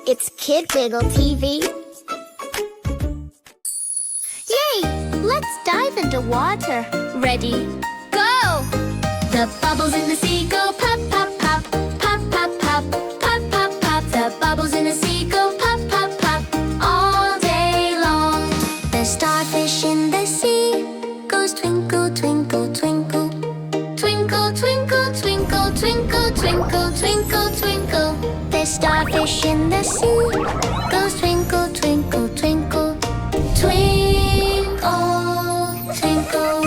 It's Kid Wiggle TV. Yay! Let's dive into water. Ready? Go! The bubbles in the sea go pop, pop, pop, pop, pop, pop, pop, pop, pop. The bubbles in the sea go pop, pop, pop, all day long. The starfish in the sea goes twinkle, twinkle, twinkle. Twinkle, twinkle, twinkle, twinkle, twinkle, twinkle, twinkle. The starfish in the sea goes twinkle, twinkle, twinkle. Twinkle, twinkle.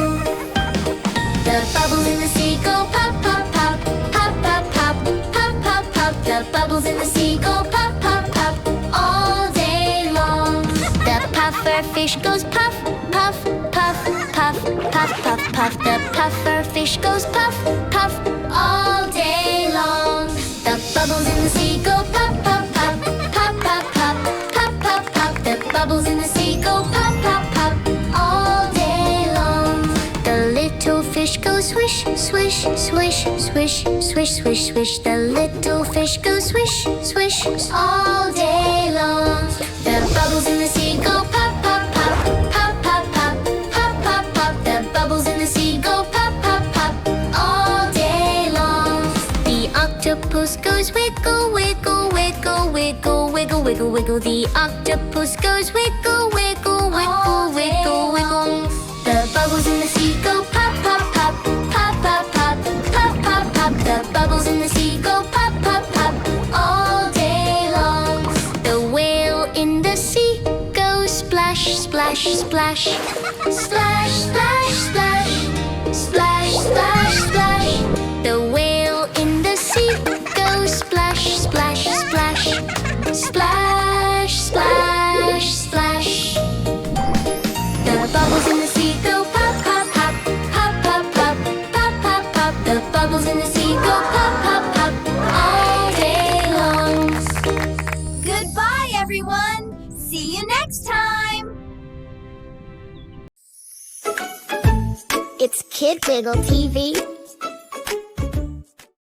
The bubbles in the sea go pop, pop, pop, pop, pop, pop, pop, pop, pop. The bubbles in the sea go pop, pop, pop, all day long. The pufferfish goes puff, puff, puff, puff, puff, puff, puff. The pufferfish goes puff, puff, all day long. The bubbles in the sea go pop, pop, pop, pop, pop, pop, pop, pop, pop. The bubbles in the sea go pop, pop, pop, all day long. The little fish goes swish, swish, swish, swish, swish, swish, swish. The little fish goes swish, swish, all day long. The bubbles in the sea go pop, pop, pop, pop, pop, pop, pop, pop, pop. The bubbles in the sea go pop, pop, pop, all day long. The octopus goes wiggle, wiggle, wiggle, wiggle, wiggle, wiggle, wiggle. The octopus goes wiggle, wiggle, wiggle, wiggle, wiggle. The bubbles in the sea go pop, pop, pop, pop, pop, pop, pop, pop, pop. The bubbles in the sea go pop, pop, pop, all day long. The whale in the sea goes splash, splash, splash. Splash, splash, splash. Splash, splash, splash. The whale in the sea goes splash, splash, splash. Splash, splash, splash. The bubbles in the sea go pop, pop, pop, pop, pop, pop, pop, pop, pop. The bubbles in the sea go pop, pop, pop, all day long. Goodbye, everyone. See you next time. It's Kid Wiggle TV.